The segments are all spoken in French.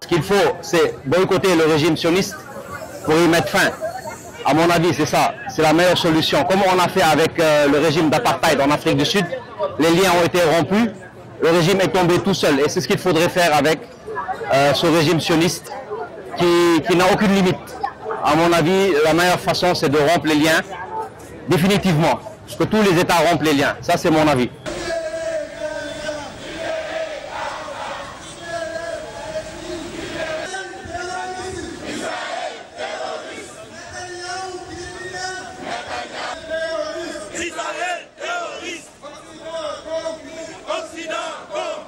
Ce qu'il faut, c'est boycotter le régime sioniste pour y mettre fin. À mon avis, c'est ça, c'est la meilleure solution. Comme on a fait avec le régime d'apartheid en Afrique du Sud, les liens ont été rompus, le régime est tombé tout seul. Et c'est ce qu'il faudrait faire avec ce régime sioniste qui n'a aucune limite. À mon avis, la meilleure façon, c'est de rompre les liens définitivement. Parce que tous les États rompent les liens. Ça, c'est mon avis.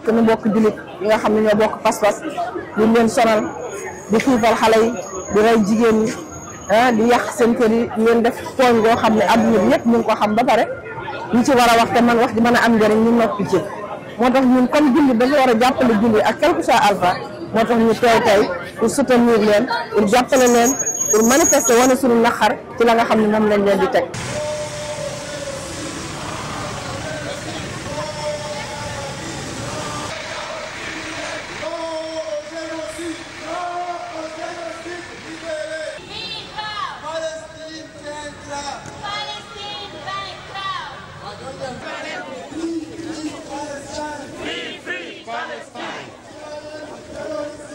que nu bokk jullit yi nga xam ne ñoo bokk pas-pas ñu leen sonal di xiifal xale yi di rey jigéen ñi di yàq seen kër yi ngeen def tooñ goo xam ne adduna bi yëpp ñu ngi ko xam ba pare ñu ci war a wax te man wax ji mën a am njëriñ ñu noppi ci moo tax ñun comme jullit dafa war a jàppale jullit ak quel que soit alpha moo tax ñu teew tey pour soutenir leen pour jàppale leen pour manifester wane suñu naqar ci la nga xam ne moom lañ leen di teg.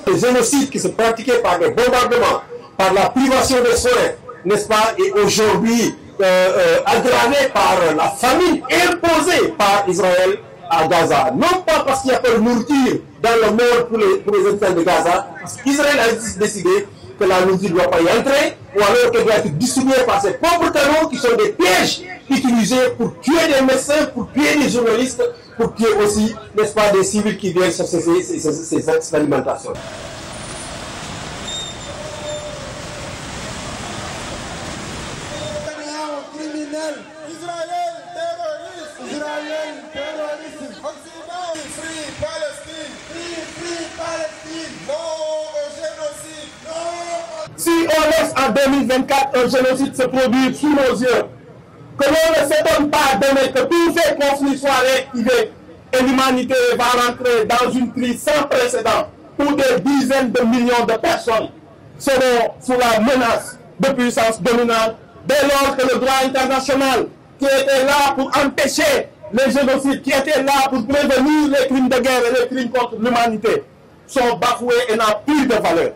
Le génocide qui se pratiquait par des bombardements, par la privation des soins, n'est-ce pas, et aujourd'hui aggravé par la famine imposée par Israël à Gaza. Non pas parce qu'il n'y a pas de nourriture dans le monde pour les habitants de Gaza, parce qu'Israël a décidé que la nourriture ne doit pas y entrer, ou alors qu'elle doit être distribuée par ses propres canaux qui sont des pièges utilisés pour tuer des médecins, pour tuer des journalistes, pour tuer aussi, n'est-ce pas, des civils qui viennent chercher ces actes d'alimentation. Si on laisse en 2024 un génocide se produire sous nos yeux, que l'on ne s'étonne pas demain que tous ces conflits soient réactivés et l'humanité va rentrer dans une crise sans précédent où des dizaines de millions de personnes seront sous la menace de puissances dominantes dès lors que le droit international qui était là pour empêcher les génocides, qui était là pour prévenir les crimes de guerre et les crimes contre l'humanité sont bafoués et n'ont plus de valeur.